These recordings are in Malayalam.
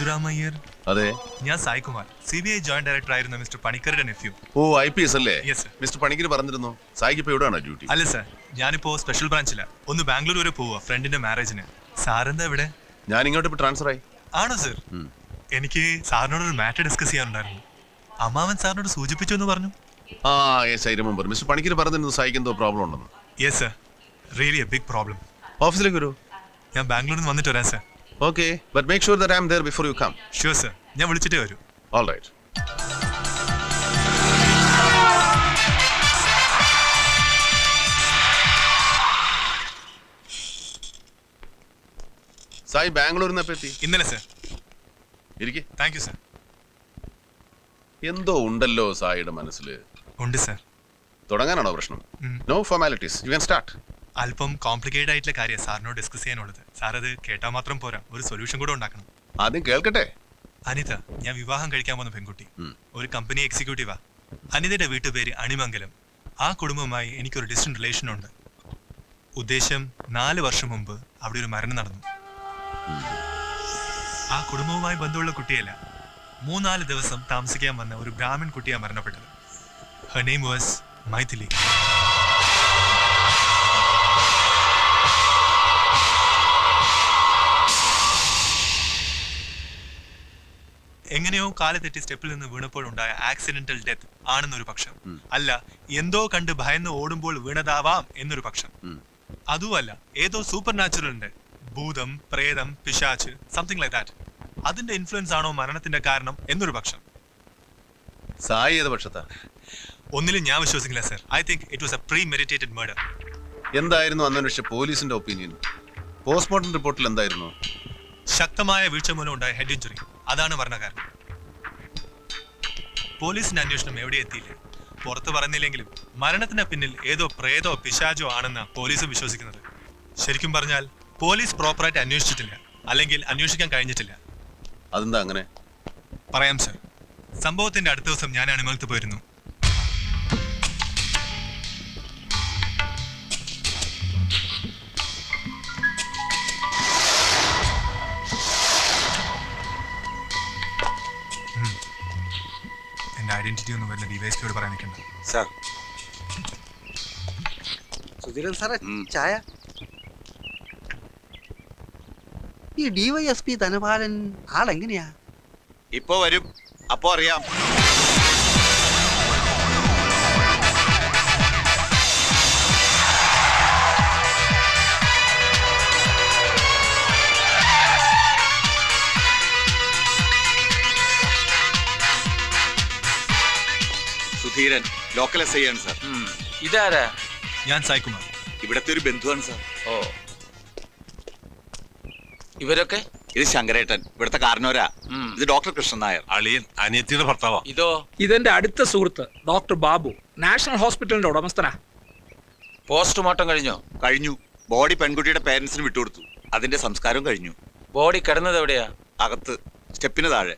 സേതുരാമയ്യർ. അതെ, ഞാൻ സായികുമാർ, CBI ജോയിന്റ് ഡയറക്ടർ ആയിരുന്ന മിസ്റ്റർ പണിക്കരുടെ നെഫ്യൂ. ഓ IPS അല്ലേ? Yes sir. മിസ്റ്റർ പണിക്കർ പറഞ്ഞിരുന്നു. സായിക്ക് ഇപ്പൊ എവിടെയാണോ ഡ്യൂട്ടി? അല്ല സർ, ഞാനിപ്പോ സ്പെഷ്യൽ ബ്രാഞ്ചില. ഒന്ന് ബാംഗ്ലൂർ വരെ പോവാ ഫ്രണ്ടിന്റെ മാരേജിന്. സാറെന്താ ഇവിടെ? ഞാൻ ഇങ്ങോട്ട് ഇപ്പൊ ട്രാൻസ്ഫർ ആയി. ആണോ സർ? എനിക്ക് സാറിനോട് ഒരു മാറ്റർ ഡിസ്കസ് ചെയ്യാനുണ്ടായിരുന്നു. അമ്മാവൻ സാറിനോട് സൂചിപ്പിച്ചു എന്ന് പറഞ്ഞു. Ah yes, I remember. Mister Panicker പറഞ്ഞിരുന്നു സായിക്ക് എന്തോ പ്രോബ്ലം ഉണ്ടെന്ന്. Yes sir, really a big problem. ഓഫീസിലേക്ക് വരൂ. ഞാൻ ബാംഗ്ലൂരിൽ നിന്ന് വന്നിട്ട് വരാം sir. Okay, but make sure that I am there before you come. Sure sir, ഞാൻ വിളിച്ചിട്ടേ വരൂ. All right. സായി ബാംഗ്ലൂരിൽ നിന്ന് എപ്പോ എത്തി? ഇന്നലെ സർ. ഇരിക്കെ. Thank you sir. എന്തോ ഉണ്ടല്ലോ സായിയുടെ മനസ്സിൽ. ഉണ്ട് സർ. തുടങ്ങാനാണോ പ്രശ്നം? No formalities, you can start. അല്പം കോംപ്ലിക്കേറ്റഡ് ആയിട്ടുള്ള കാര്യം സാറിനോട് ഡിസ്കസ് ചെയ്യാനുള്ളത്. സാർ അത് കേട്ടാൽ മാത്രം പോരാ, ഒരു സൊല്യൂഷൻ കൂടെ ഉണ്ടാക്കണം. ആദ്യം കേൾക്കട്ടെ. അനിത, ഞാൻ വിവാഹം കഴിക്കാൻ പോകുന്ന പെൺകുട്ടി. ഒരു കമ്പനി എക്സിക്യൂട്ടീവാ. അനിതയുടെ വീട്ടുപേര് അണിമംഗലം. ആ കുടുംബവുമായി എനിക്കൊരു ഡിസ്റ്റന്റ് റിലേഷൻ ഉണ്ട്. ഉദ്ദേശം 4 വർഷം മുമ്പ് അവിടെ ഒരു മരണം നടന്നു. ആ കുടുംബവുമായി ബന്ധമുള്ള കുട്ടിയല്ല, 3-4 ദിവസം താമസിക്കാൻ വന്ന ഒരു ബ്രാഹ്മൺ കുട്ടിയാണ് മരണപ്പെട്ടത്. Her name was Maithili. എങ്ങനെയോ കാല് തെറ്റി സ്റ്റെപ്പിൽ നിന്ന് വീണപ്പോഴുണ്ടായ ആക്സിഡന്റൽ ഡെത്ത് ആണെന്നൊരു പക്ഷം. അല്ല, എന്തോ കണ്ട് ഭയന്ന് ഓടുമ്പോൾ വീണതാവാം എന്നൊരു പക്ഷം. അതുമല്ല, ഏതോ സൂപ്പർ നാച്ചുറലിന്റെ ഭൂതം, പ്രേതം, പിശാച്ച്, സംതിങ് ലൈക്ക് ദാറ്റ്, അതിന്റെ ഇൻഫ്ലുവൻസ് ആണോ മരണത്തിന്റെ കാരണം എന്നൊരു പക്ഷം. സായി ഏത് പക്ഷത്താ? ഒന്നിലും ഞാൻ വിശ്വസിക്കില്ല sir. I think it was A pre meditated murder. എന്തായിരുന്നു അന്വേഷിച്ച പോലീസിന്റെ ഒപ്പീനിയൻ? പോസ്റ്റ്മോർട്ടം റിപ്പോർട്ടിൽ എന്തായിരുന്നു? ശക്തമായ വീഴ്ച മൂലം ഉണ്ടായ ഹെഡ് ഇഞ്ചുറി, അതാണ് മരണകാരണം. പോലീസിന്റെ അന്വേഷണം എവിടെ എത്തിയില്ല. പുറത്ത് പറഞ്ഞില്ലെങ്കിലും മരണത്തിന് പിന്നിൽ ഏതോ പ്രേതോ പിശാചോ ആണെന്ന പോലീസ് വിശ്വസിക്കുന്നത്. ശരിക്കും പറഞ്ഞാൽ പോലീസ് പ്രോപ്പറായിട്ട് അന്വേഷിച്ചിട്ടില്ല, അല്ലെങ്കിൽ അന്വേഷിക്കാൻ കഴിഞ്ഞിട്ടില്ല. അതെന്താ അങ്ങനെ? പറയാം സർ. സംഭവത്തിന്റെ അടുത്ത ദിവസം ഞാൻ അണിമലത്ത് പോയിരുന്നു. എന്റെ ഐഡന്റിറ്റി ഒന്നും വല്ല ഡിവൈഎസ്പിയോട് പറയാൻ നിൽക്കണ്ട സാർ. സുധീരൻ സാറേ, ചായ. ഈ DYSP ധനപാലൻ ആളെങ്ങനെയാ? ഇപ്പൊ വരും, അപ്പോ അറിയാം. സുധീരൻ, ലോക്കൽ SI ആണ് സാർ. ഇതാരാ? ഞാൻ സായികുമാർ. ഇവിടത്തെ ഒരു ബന്ധുവാണ് സാർ. ഓ, ഇവരൊക്കെ? ഇത് ശങ്കരേട്ടൻ, ഇവിടുത്തെ കാരണവരാ. ഇത് ഡോക്ടർ കൃഷ്ണൻ നായർ, അളിയൻ അനിയത്തിയുടെ ഭർത്താവാ. ഇതോ? ഇതെന്റെ അടുത്ത സുഹൃത്ത് ഡോക്ടർ ബാബു, നാഷണൽ ഹോസ്പിറ്റലിന്റെ ഉടമസ്ഥനാ. പോസ്റ്റ്മോർട്ടം കഴിഞ്ഞോ? കഴിഞ്ഞു. ബോഡി പെൺകുട്ടിയുടെ പേരൻസിന് വിട്ടുകൊടുത്തു. അതിന്റെ സംസ്കാരം കഴിഞ്ഞു. ബോഡി കിടന്നത് എവിടെയാ? അകത്ത്, സ്റ്റെപ്പിന് താഴെ.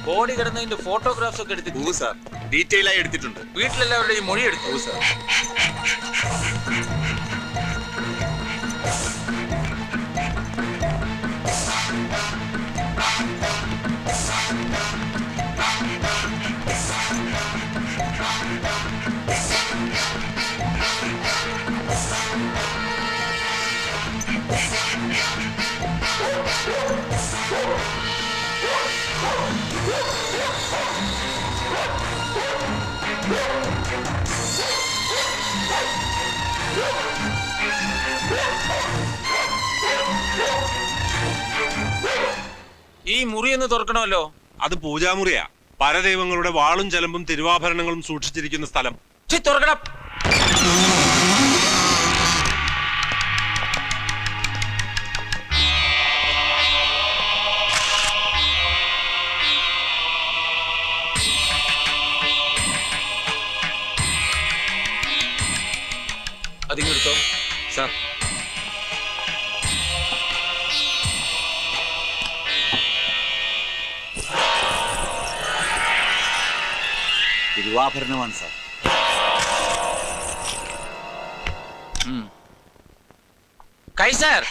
ബോഡി കിടന്നതിന്റെ ഫോട്ടോഗ്രാഫ്സ് ഒക്കെ എടുത്തിട്ട് സാർ ഡീറ്റെയിൽ ആയി എടുത്തിട്ടുണ്ട്. വീട്ടിലെല്ലാവരുടെയും മൊഴി എടുത്തു സാർ. ഈ മുറി ഒന്ന് തുറക്കണമല്ലോ. അത് പൂജാമുറിയാ. പരദൈവങ്ങളുടെ വാളും ചെലമ്പും തിരുവാഭരണങ്ങളും സൂക്ഷിച്ചിരിക്കുന്ന സ്ഥലം. തുറക്കണം. അതിങ്ങെടുത്തോ സാർ. തിരുവാഭരണമാണ് സാർ. കൈസർ,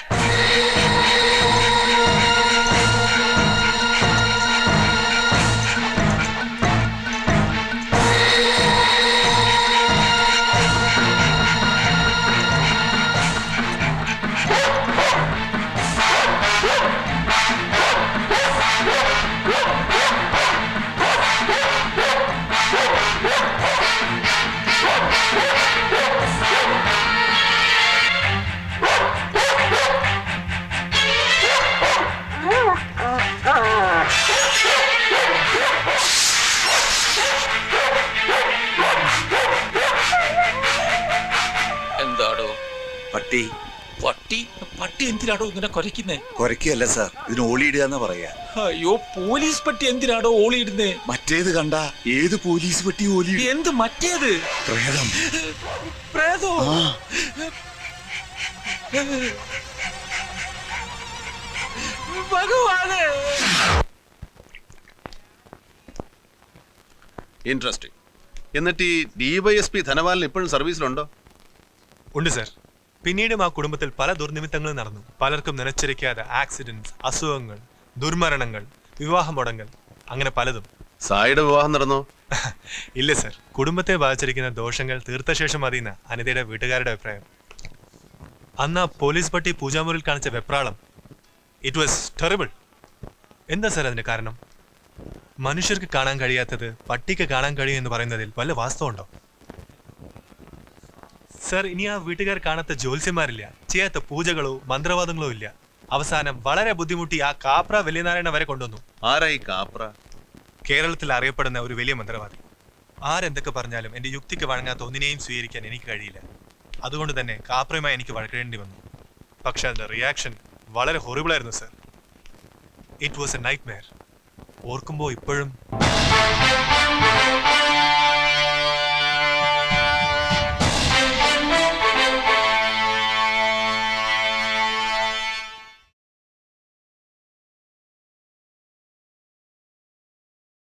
എന്താടോ? പട്ടി പട്ടി പട്ടി എന്തിനാടോ ഇങ്ങനെ കുരയ്ക്കുന്നേ? കുരയ്ക്കല്ല സാർ, ഇതിന് ഓളിയിടുക എന്ന് പറയാ. അയ്യോ, പോലീസ് പട്ടി എന്തിനാടോ ഓളിയിടുന്നേ? മറ്റേത് കണ്ട ഏത് പോലീസ് പട്ടി ഓലി? എന്ത് മറ്റേത്? പ്രേതം. പ്രേതോ? ഭഗവാനെ! ഇൻട്രസ്റ്റിംഗ്. എന്നിട്ട് ഈ ഡിവൈഎസ്പി ധനപാലൻ ഇപ്പോഴും സർവീസിലുണ്ടോ? ഉണ്ട് സർ. പിന്നീടും ആ കുടുംബത്തിൽ പല ദുർനിമിത്തങ്ങളും നടന്നു. പലർക്കും നനച്ചിരിക്കാതെ ആക്സിഡന്റ്സ്, അസുഖങ്ങൾ, ദുർമരണങ്ങൾ, വിവാഹ മുടങ്ങൽ, അങ്ങനെ പലതും. സായിയുടെ വിവാഹം നടന്നോ? ഇല്ല സർ. കുടുംബത്തെ ബാധിച്ചിരിക്കുന്ന ദോഷങ്ങൾ തീർത്ത ശേഷം മതിയെന്ന അനിതയുടെ വീട്ടുകാരുടെ അഭിപ്രായം. അന്ന് ആ പോലീസ് പട്ടി പൂജാമുറിയിൽ കാണിച്ച വെപ്രാളം, ഇറ്റ് വാസ് ടെറിബിൾ. എന്താ സർ അതിന്റെ കാരണം? മനുഷ്യർക്ക് കാണാൻ കഴിയാത്തത് പട്ടിക്ക് കാണാൻ കഴിയും എന്ന് പറയുന്നതിൽ വല്ല വാസ്തവമുണ്ടോ? സർ, ഇനി ആ വീട്ടുകാർ കാണാത്ത ജ്യോത്സ്യന്മാരില്ല, ചെയ്യാത്ത പൂജകളോ മന്ത്രവാദങ്ങളോ ഇല്ല. അവസാനം വളരെ ബുദ്ധിമുട്ടി ആ കാപ്ര വലിയനാരായണ വരെ കൊണ്ടുവന്നു. ആരായി കാപ്ര? കേരളത്തിൽ അറിയപ്പെടുന്ന ഒരു വലിയ മന്ത്രവാദി. ആരെന്തൊക്കെ പറഞ്ഞാലും എന്റെ യുക്തിക്ക് വഴങ്ങാത്ത ഒന്നിനെയും സ്വീകരിക്കാൻ എനിക്ക് കഴിയില്ല. അതുകൊണ്ട് തന്നെ കാപ്രയുമായി എനിക്ക് വഴക്കേണ്ടി വന്നു. പക്ഷെ അതിന്റെ റിയാക്ഷൻ വളരെ ഹൊറിബിളായിരുന്നു sir. It was a nightmare. ഓർക്കുമ്പോൾ ഇപ്പോഴും